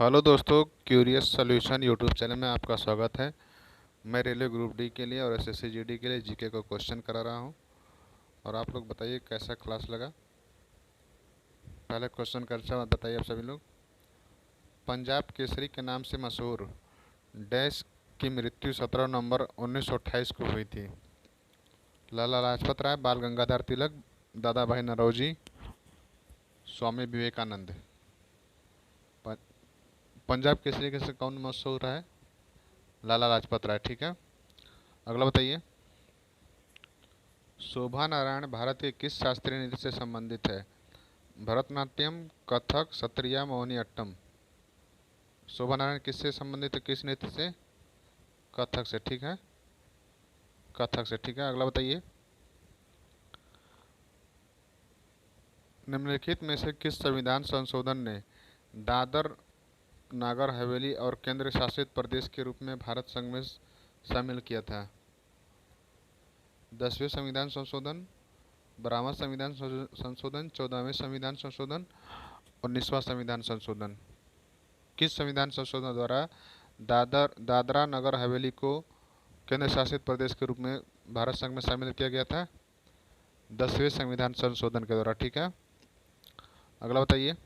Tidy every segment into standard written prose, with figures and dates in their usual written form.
Hello दोस्तों, curious solution YouTube channel में आपका स्वागत है। मैं रेलवे ग्रुप डी के लिए और एसएससी जीडी के लिए जीके को क्वेश्चन करा रहा हूं। और आप लोग बताइए कैसा क्लास लगा। पहले क्वेश्चन का अच्छा बताइए आप सभी लोग। पंजाब केसरी के नाम से मशहूर डैश की मृत्यु 17 नवंबर 1928 को हुई थी। लाला लाजपत राय, बाल गंगाधर तिलक, दादा भाई नौरोजी, स्वामी विवेकानंद। प- पंजाब केसरी के से कौन मशहूर है? लाला लाजपत राय। ठीक है, अगला बताइए। शोभा नारायण भारत के किस शास्त्रीय नृत्य से संबंधित है? भरतनाट्यम, कथक, सत्रिया, मोहिनीअट्टम। शोभा नारायण किससे संबंधित है, किस नृत्य से? कथक से। ठीक है, कथक से। ठीक है, अगला बताइए। निम्नलिखित में से किस संविधान संशोधन ने दादर नागर हवेली और केंद्र शासित प्रदेश के रूप में भारत संघ में शामिल किया था? 10वें संविधान संशोधन, 12वां संविधान संशोधन, 14वें संविधान संशोधन, 19वां संविधान संशोधन। किस संविधान संशोधन द्वारा दादरा नगर हवेली को केंद्र शासित प्रदेश के रूप में भारत संघ में शामिल किया गया था? 10वें संविधान संशोधन के द्वारा। ठीक है, अगला बताइए।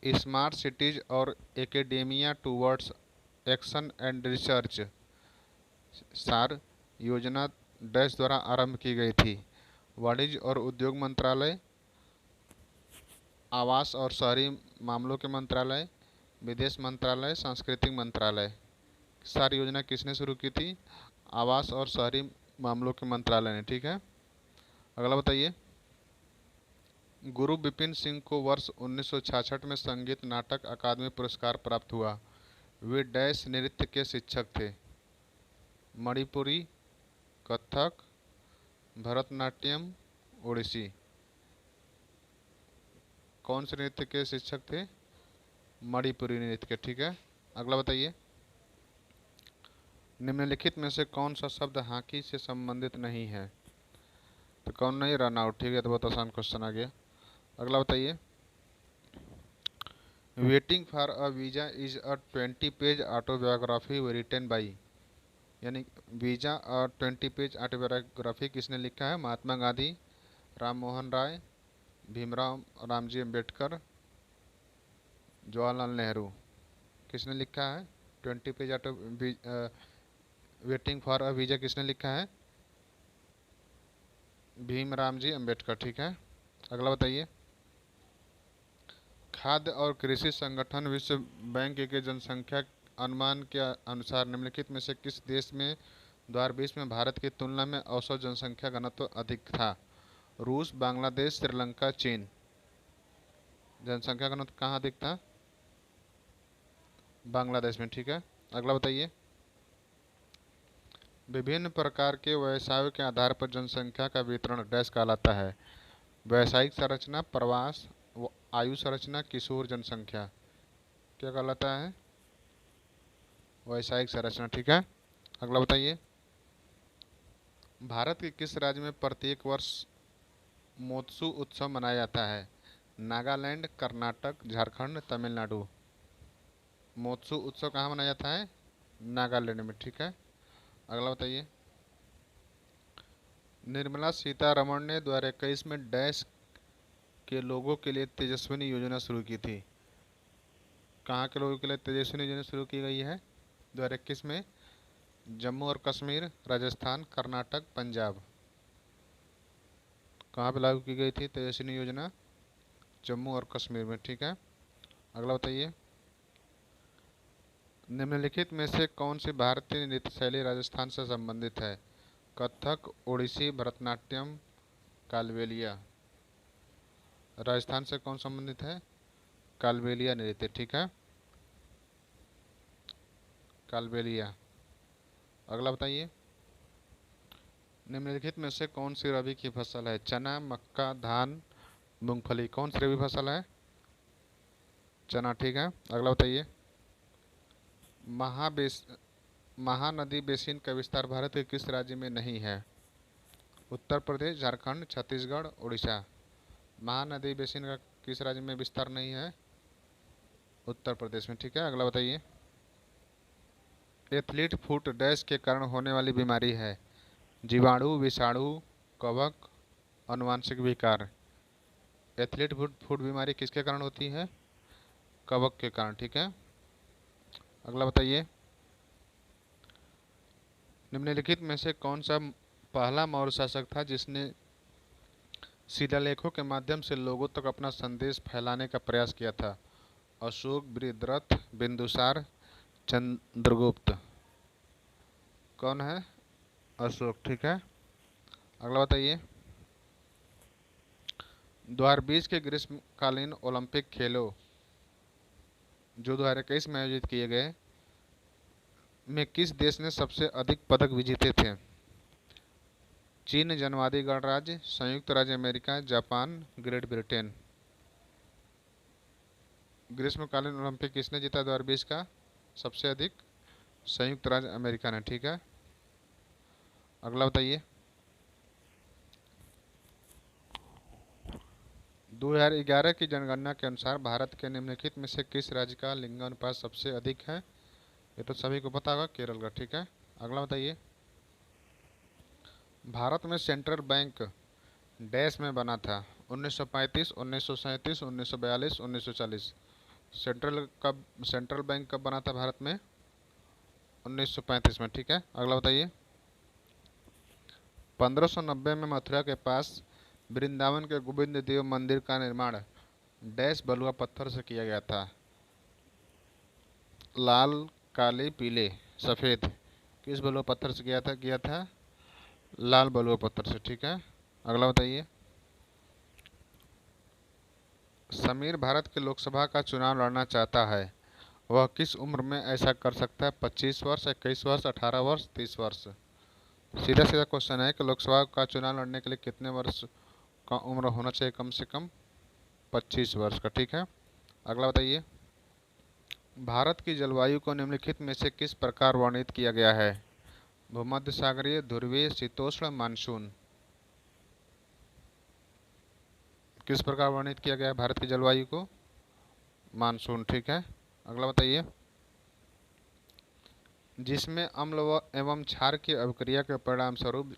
स्मार्ट सिटीज और academia towards action and research सार योजना डैश द्वारा आरंभ की गई थी? वाणिज्य और उद्योग मंत्रालय, आवास और शहरी मामलों के मंत्रालय, विदेश मंत्रालय, सांस्कृतिक मंत्रालय। सारी योजना किसने शुरू की थी? आवास और शहरी मामलों के मंत्रालय ने। ठीक है, अगला बताइए। गुरु बिपिन सिंह को वर्ष 1966 में संगीत नाटक अकादमी पुरस्कार प्राप्त हुआ। वे डैश नृत्य के शिक्षक थे? मणिपुरी, कथक, भरतनाट्यम, ओडिसी। कौन से नृत्य के शिक्षक थे? मणिपुरी नृत्य के। ठीक है, अगला बताइए। निम्नलिखित में से कौन सा शब्द हॉकी से संबंधित नहीं है? तो कौन नहीं? Run out. ठीक है, तो बहुत आसान क्वेश्चन आ गया। अगला बताइए। Waiting for a visa is a 20 page autobiography written by. यानी वीजा और 20 पेज ऑटोबायोग्राफी किसने लिखा है? महात्मा गांधी, राम मोहन राय, भीमराव रामजी अम्बेडकर, जवाहरलाल नेहरू। किसने लिखा है 20 page auto waiting for a visa? किसने लिखा है? भीमराव जी अम्बेडकर। ठीक है, अगला बताइए। खाद्य और कृषि संगठन विश्व बैंक के जनसंख्या अनुमान के अनुसार निम्नलिखित में से किस देश में 2020 में भारत की तुलना में औसत जनसंख्या घनत्व अधिक था? रूस, बांग्लादेश, श्रीलंका, चीन। जनसंख्या घनत्व कहाँ अधिक था? बांग्लादेश में। ठीक है, अगला बताइए। विभिन्न प्रकार के व्यवसायों के आधार पर जनसंख्या का वितरण डैश कहलाता है? वैश्विक संरचना, प्रवास, आयु संरचना, किशोर जनसंख्या। क्या कहलाता है? वैश्विक संरचना। ठीक है, अगला बताइए। भारत के किस राज्य में प्रत्येक वर्ष मोत्सु उत्सव मनाया जाता है? नागालैंड, कर्नाटक, झारखंड, तमिलनाडु। मोत्सु उत्सव कहाँ मनाया जाता है? नागालैंड में। ठीक है, अगला बताइए। निर्मला सीतारमण ने 2021 में डैश के लोगों के लिए तेजस्विनी योजना शुरू की थी? कहाँ के लोगों के लिए तेजस्विनी योजना शुरू की गई है 2021 में? जम्मू और कश्मीर, राजस्थान, कर्नाटक, पंजाब। कहाँ पे लागू की गई थी तेजस्विनी योजना? जम्मू और कश्मीर में। ठीक है, अगला बताइए। निम्नलिखित में से कौन सी भारतीय नृत्य शैली राजस्थान से संबंधित है? कथक, ओडिसी, भरतनाट्यम, कालबेलिया। राजस्थान से कौन संबंधित है? कालबेलिया नृत्य। ठीक है, कालबेलिया। अगला बताइए। निम्नलिखित में से कौन सी रबी की फसल है? चना, मक्का, धान, मूंगफली। कौन सी रबी फसल है? चना। ठीक है, अगला बताइए। महाबेस महानदी बेसिन का विस्तार भारत के किस राज्य में नहीं है? उत्तर प्रदेश, झारखंड, छत्तीसगढ़, उड़ीसा। महानदी बेसिन का किस राज्य में विस्तार नहीं है? उत्तर प्रदेश में। ठीक है, अगला बताइए। एथलीट फुट डैश के कारण होने वाली बीमारी है? जीवाणु, विषाणु, कवक, अनुवांशिक विकार। एथलीट फुट फुट बीमारी किसके कारण होती है? कवक के कारण। ठीक है, अगला बताइए। निम्नलिखित में से कौन सा पहला मौर्य शासक था जिसने शिलालेखों के माध्यम से लोगों तक अपना संदेश फैलाने का प्रयास किया था? अशोक, बृहद्रथ, बिंदुसार, चंद्रगुप्त। कौन है? अशोक। ठीक है, अगला बताइए। 2020 के ग्रीष्मकालीन ओलंपिक खेलों जो 2021 में आयोजित किए गए में किस देश ने सबसे अधिक पदक विजेते थे? चीन, जनवादी गणराज्य, संयुक्त राज्य अमेरिका, जापान, ग्रेट ब्रिटेन। ग्रीष्मकालीन ओलंपिक किसने जीता 2020 का सबसे अधिक? संयुक्त राज्य अमेरिका ने। ठीक है, अगला बताइए। 2011 की जनगणना के अनुसार भारत के निम्नलिखित में से किस राज्य का लिंगानुपात सबसे अधिक है? ये तो सभी को पता होगा, केरल का। ठीक है, अगला बताइए। भारत में सेंट्रल बैंक डैश में बना था? 1935, 1937, 1942, 1940। सेंट्रल बैंक कब बना था भारत में? 1935 में। ठीक है, अगला बताइए। 1590 में मथुरा के पास वृंदावन के गोविंद देव मंदिर का निर्माण डैश बलुआ पत्थर से किया गया था? लाल, काले, पीले, सफ़ेद। किस बलुआ पत्थर से किया था? लाल बलुआ पत्थर से। ठीक है, अगला बताइए। समीर भारत के लोकसभा का चुनाव लड़ना चाहता है, वह किस उम्र में ऐसा कर सकता है? 25 वर्ष, 21 वर्ष, 18 वर्ष, 30 वर्ष। सीधा सीधा क्वेश्चन है कि लोकसभा का चुनाव लड़ने के लिए कितने वर्ष का उम्र होना चाहिए? कम से कम 25 वर्ष का। ठीक है, अगला बताइए। भारत की जलवायु को निम्नलिखित में से किस प्रकार वर्णित किया गया है? भूमध्य सागरीय, ध्रुवीय, शीतोष्ण, मानसून। किस प्रकार वर्णित किया गया है भारत की जलवायु को? मानसून। ठीक है, अगला बताइए। जिसमें अम्ल एवं क्षार की अभिक्रिया के परिणाम स्वरूप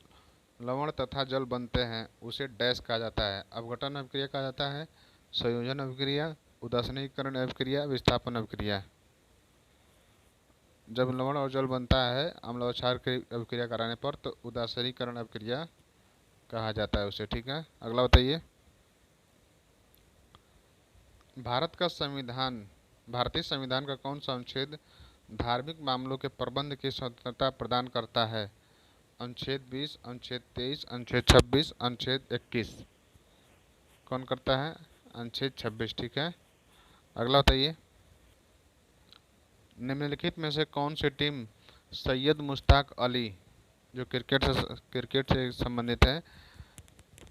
लवण तथा जल बनते हैं उसे डैश कहा जाता है? अपघटन अभिक्रिया कहा जाता है, संयोजन अभिक्रिया, उदासीनीकरण अभिक्रिया, विस्थापन अभिक्रिया। जब लवण और जल बनता है अम्ल और क्षार की अभिक्रिया कराने पर तो उदासीनीकरण अभिक्रिया कहा जाता है उसे। ठीक है, अगला बताइए। भारतीय संविधान का कौन सा अनुच्छेद धार्मिक मामलों के प्रबंध की स्वतंत्रता प्रदान करता है? अनुच्छेद 20, अनुच्छेद 23, अनुच्छेद 26, अनुच्छेद 21। कौन करता है? अनुच्छेद 26। ठीक है, अगला बताइए। निम्नलिखित में से कौन सी टीम सैयद मुश्ताक अली जो क्रिकेट से संबंधित है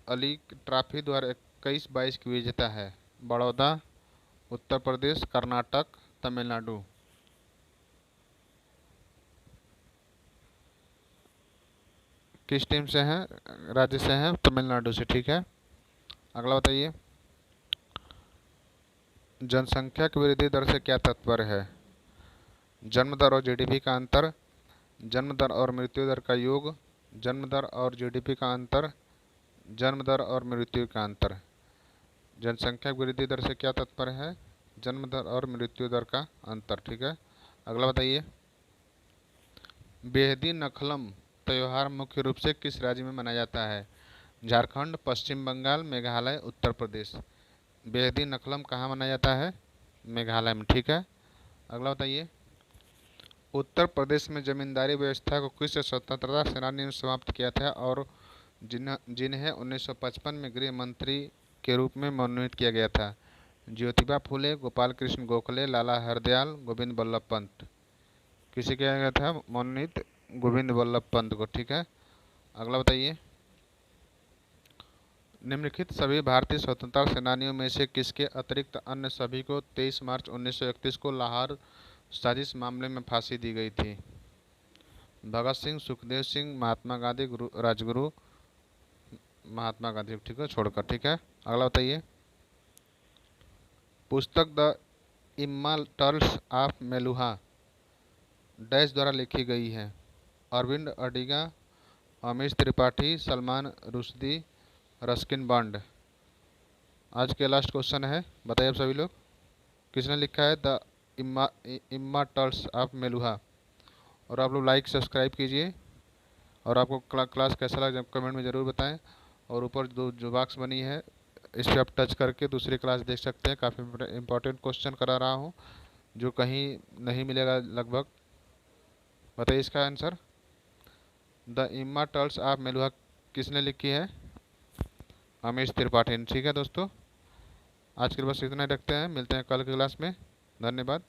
अली ट्रॉफी 2021-22 की विजेता है? बड़ौदा, उत्तर प्रदेश, कर्नाटक, तमिलनाडु। किस टीम से हैं? राज्य से हैं तमिलनाडु से। ठीक है, अगला बताइए। जनसंख्या की वृद्धि दर से क्या तात्पर्य है? जन्म दर और जीडीपी का अंतर, जन्म दर और मृत्यु दर का योग, जन्म दर और जीडीपी का अंतर, जन्म दर और मृत्यु का अंतर। जनसंख्या की वृद्धि दर से क्या तात्पर्य है? जन्म दर और मृत्यु दर का अंतर। ठीक है, अगला बताइए। बेहदी नखलम त्योहार मुख्य रूप से किस राज्य में मनाया जाता है? झारखंड, पश्चिम बंगाल, मेघालय, उत्तर प्रदेश। बेहदी नखलम कहाँ मनाया जाता है? मेघालय में। ठीक है, अगला बताइए। उत्तर प्रदेश में जमींदारी व्यवस्था को किस स्वतंत्रता सेनानी ने समाप्त किया था और जिन्हें 1955 में गृह मंत्री के रूप में मनोनीत किया गया था? ज्योतिबा फुले, गोपाल कृष्ण गोखले, लाला हरदयाल, गोविंद बल्लभ पंत। किसे किया गया था मनोनीत? गोविंद बल्लभ पंत को। ठीक है, अगला बताइए। निम्नलिखित सभी भारतीय स्वतंत्रता सेनानियों में से किसके अतिरिक्त अन्य सभी को 23 मार्च 1931 को लाहौर साजिश मामले में फांसी दी गई थी? भगत सिंह, सुखदेव सिंह, महात्मा गांधी, राजगुरु महात्मा गांधी। ठीक है, छोड़कर। ठीक है, अगला बताइए। पुस्तक the immortals of Meluha dash द्वारा लिखी गई है? Arvind Adiga, Amish Tripathi, Salman Rushdie, Ruskin Bond. आज के लास्ट क्वेश्चन है, बताइए आप सभी लोग, किसने लिखा है द इम्मॉर्टल्स ऑफ मेलुहा? और आप लोग लाइक सब्सक्राइब कीजिए, और आपको क्लास कैसा लगा जब कमेंट में ज़रूर बताएं। और ऊपर जो बॉक्स बनी है इस पर आप टच करके दूसरी क्लास देख सकते हैं। काफ़ी इंपॉर्टेंट क्वेश्चन करा रहा हूँ जो कहीं नहीं मिलेगा लगभग। बताइए इसका answer. The immortals of Meluha किसने लिखी है? अमीश त्रिपाठी ने। ठीक है दोस्तों, आज के लिए बस इतना ही रखते हैं, मिलते हैं कल की क्लास में। धन्यवाद।